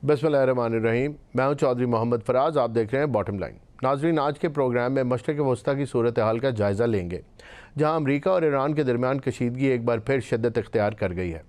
बिस्मिल्लाहिर्रहमानिर्रहीम। मैं हूं चौधरी मोहम्मद फराज। आप देख रहे हैं बॉटम लाइन। नाज़रीन, आज के प्रोग्राम में मशरिक़ वस्ता की सूरत हाल का जायज़ा लेंगे, जहां अमरीका और ईरान के दरमियान कशीदगी एक बार फिर शिद्दत इख्तियार कर गई है।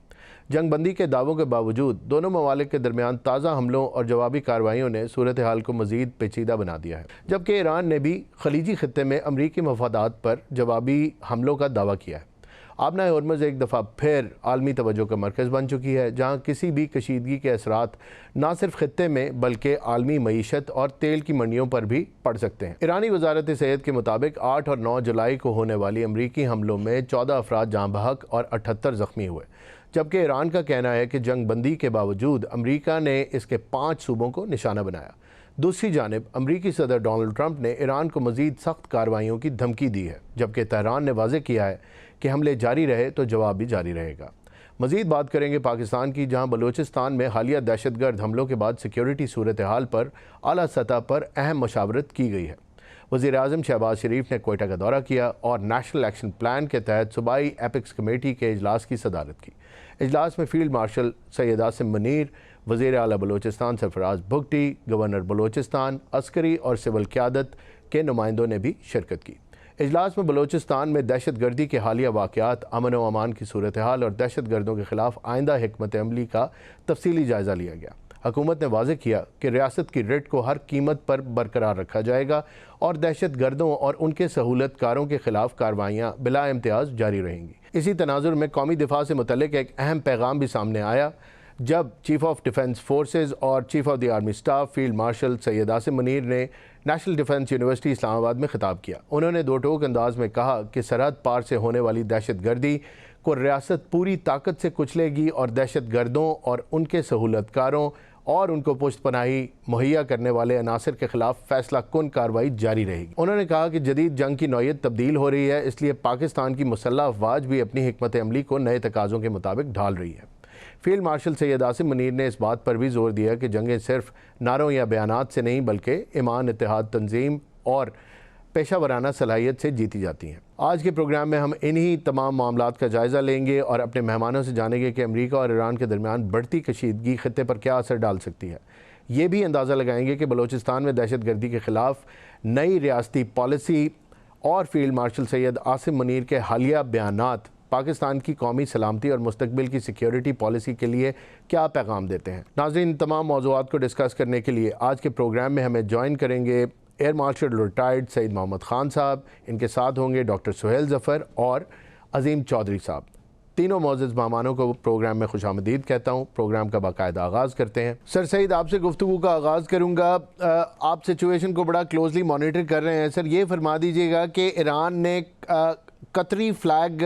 जंग बंदी के दावों के बावजूद दोनों ममालिक के दरमियान ताज़ा हमलों और जवाबी कार्रवाइयों ने सूरत हाल को मज़ीद पेचीदा बना दिया है, जबकि ईरान ने भी खलीजी खित्ते में अमरीकी मफादात पर जवाबी हमलों का दावा किया है। आबना हॉर्मुज़ एक दफ़ा फिर आलमी तवज्जो का मरकज़ बन चुकी है, जहाँ किसी भी कशीदगी के असरात न सिर्फ खित्ते में बल्कि आलमी मईशत और तेल की मंडियों पर भी पड़ सकते हैं। ईरानी वजारत सेहत के मुताबिक 8 और 9 जुलाई को होने वाली अमरीकी हमलों में 14 अफराद जाँ बहक और 78 ज़ख्मी हुए, जबकि ईरान का कहना है कि जंग बंदी के बावजूद अमरीका ने इसके 5 सूबों को निशाना बनाया। दूसरी जानिब अमरीकी सदर डोनाल्ड ट्रंप ने ईरान को मज़ीद सख्त कार्रवाइयों की धमकी दी है, जबकि तेहरान ने वाज़ेह किया है कि हमले जारी रहे तो जवाब भी जारी रहेगा। मज़ीद बात करेंगे पाकिस्तान की, जहां बलूचिस्तान में हालिया दहशतगर्द हमलों के बाद सिक्योरिटी सूरत हाल पर आला सतह पर अहम मशावरत की गई है। वज़ीर-ए-आज़म शहबाज शरीफ ने कोयटा का दौरा किया और नेशनल एक्शन प्लान के तहत सूबाई एपिक्स कमेटी के इजलास की सदारत की। इजलास में फील्ड मार्शल सैयद आसिम मुनीर, वज़ीर आला बलूचिस्तान सरफराज भुगटी, गवर्नर बलूचिस्तान, अस्करी और सिविल क़यादत के नुमाइंदों ने भी शिरकत की। इजलास में बलूचिस्तान में दहशत गर्दी के हालिया वाक़यात, अमन व अमान की सूरत हाल और दहशत गर्दों के ख़िलाफ़ आइंदा हिकमत अमली का तफसीली जायज़ा लिया गया। हुकूमत ने वाज़ेह किया कि रियासत की रिट को हर कीमत पर बरकरार रखा जाएगा और दहशत गर्दों और उनके सहूलतकारों के ख़िलाफ़ कार्रवाइयाँ बिला इम्तियाज़ जारी रहेंगी। इसी तनाजुर में कौमी दिफा से मुतल्लिक एक अहम पैगाम भी सामने आया, जब चीफ ऑफ डिफेंस फोर्सेज और chief of the army staff field marshal Syed Asim Munir ने नेशनल डिफेंस यूनिवर्सिटी इस्लामाबाद में खिताब किया। उन्होंने दो टोक अंदाज में कहा कि सरहद पार से होने वाली दहशत गर्दी को रियासत पूरी ताकत से कुचलेगी और दहशत गर्दों और उनके सहूलतकारों और उनको पुष्ट पनाही मुहैया करने वाले अनासर के खिलाफ फैसला कुन कार्रवाई जारी रहेगी। उन्होंने कहा कि जदीद जंग की नौयत तब्दील हो रही है, इसलिए पाकिस्तान की मुसल्लह अफवाज भी अपनी हिकमत अमली को नए तकाज़ों के मुताबिक ढाल रही है। फील्ड मार्शल सैयद आसिम मुनीर ने इस बात पर भी जोर दिया कि जंगें सिर्फ नारों या बयानात से नहीं बल्कि ईमान, इत्तेहाद, तंजीम और पेशा वराना सलाहियत से जीती जाती हैं। आज के प्रोग्राम में हम इन्हीं तमाम मामलात का जायज़ा लेंगे और अपने मेहमानों से जानेंगे कि अमरीका और ईरान के दरमियान बढ़ती कशीदगी खित्ते पर क्या असर डाल सकती है। ये भी अंदाज़ा लगाएंगे कि बलूचिस्तान में दहशत गर्दी के ख़िलाफ़ नई रियासती पॉलिसी और फील्ड मार्शल सैयद आसिम मुनीर के हालिया बयानात पाकिस्तान की कौमी सलामती और मुस्तकबिल की सिक्योरिटी पॉलिसी के लिए क्या पैगाम देते हैं। नाज़रीन, इन तमाम मौज़ूआत को डिस्कस करने के लिए आज के प्रोग्राम में हमें ज्वाइन करेंगे air marshal retired Saeed Mohammad Khan साहब, इनके साथ होंगे डॉक्टर सुहेल ज़फ़र और अज़ीम चौधरी साहब। तीनों मोअज़्ज़ज़ मेहमानों को प्रोग्राम में खुशामदीद कहता हूँ। प्रोग्राम का बाकायदा आगाज़ करते हैं। सर सईद, आपसे गुफ्तगू का आगाज़ करूँगा। आप सिचुएशन को बड़ा क्लोजली मॉनिटर कर रहे हैं। सर, ये फरमा दीजिएगा कि ईरान ने कतरी फ्लैग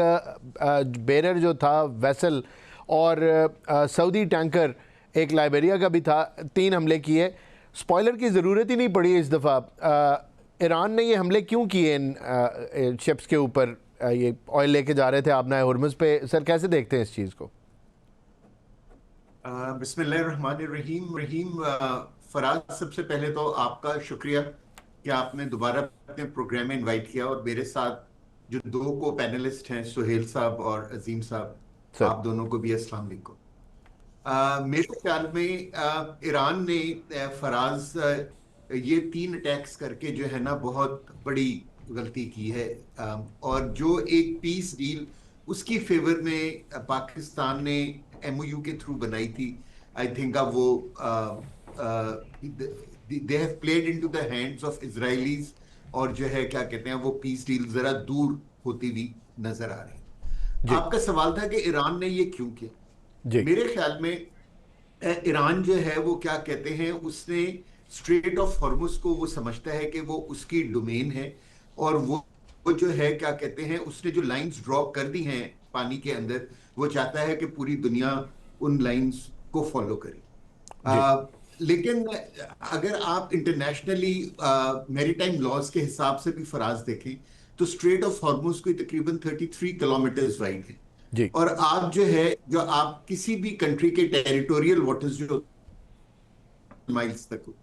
बेरर जो था वेसल और सऊदी टैंकर एक लाइबेरिया का भी था, 3 हमले किए। स्पॉइलर की ज़रूरत ही नहीं पड़ी इस दफ़ा। ईरान ने ये हमले क्यों किए इन शिप्स के ऊपर? ये ऑयल लेके जा रहे थे आबना हॉर्मुज़ पे। सर, कैसे देखते हैं इस चीज़ को? बिस्मिल्लाहिर्रहमानिर्रहीम। फराज, सबसे पहले तो आपका शुक्रिया कि आपने दोबारा अपने प्रोग्राम में इनवाइट किया और मेरे साथ जो 2 को पैनलिस्ट हैं, सुहेल साहब और अजीम साहब, आप दोनों को भी अस्सलाम वालेकुम। मेरे ख्याल में ईरान ने फराज ये 3 अटैक्स करके जो है ना बहुत बड़ी गलती की है, और जो एक पीस डील उसकी फेवर में पाकिस्तान ने MOU के थ्रू बनाई थी, आई थिंक अब वो they have played into the hands of Israelis, और जो है क्या कहते हैं वो पीस डील जरा दूर होती हुई नजर आ रही है। आपका सवाल था कि ईरान ने ये क्यों किया। मेरे ख्याल में ईरान जो है वो क्या कहते हैं, उसने स्ट्रेट ऑफ हॉर्मुज को वो समझता है कि वो उसकी डोमेन है, और वो जो है क्या कहते हैं उसने जो लाइंस ड्रॉ कर दी हैं पानी के अंदर, वो चाहता है कि पूरी दुनिया उन लाइंस को फॉलो करे। लेकिन अगर आप इंटरनेशनली मैरीटाइम लॉज के हिसाब से भी फराज देखें तो स्ट्रेट ऑफ हॉर्मुज कोई तकरीबन 33 किलोमीटर वाइड है, और आप जो है जो आप किसी भी कंट्री के टेरिटोरियल वाटर्स जो माइल्स तक हो,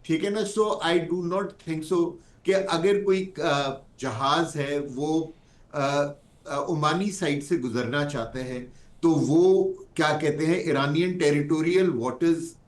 ठीक है ना। So I do not think so कि अगर कोई जहाज है वो ओमानी साइड से गुजरना चाहते हैं तो वो क्या कहते हैं Iranian territorial waters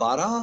12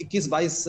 21-22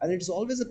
and it's always a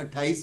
28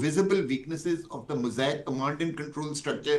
visible weaknesses of the mosaic command and control structure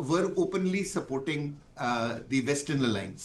were openly supporting the Western Alliance.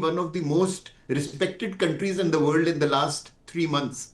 one of the most respected countries in the world in the last 3 months.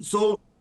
So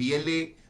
BLA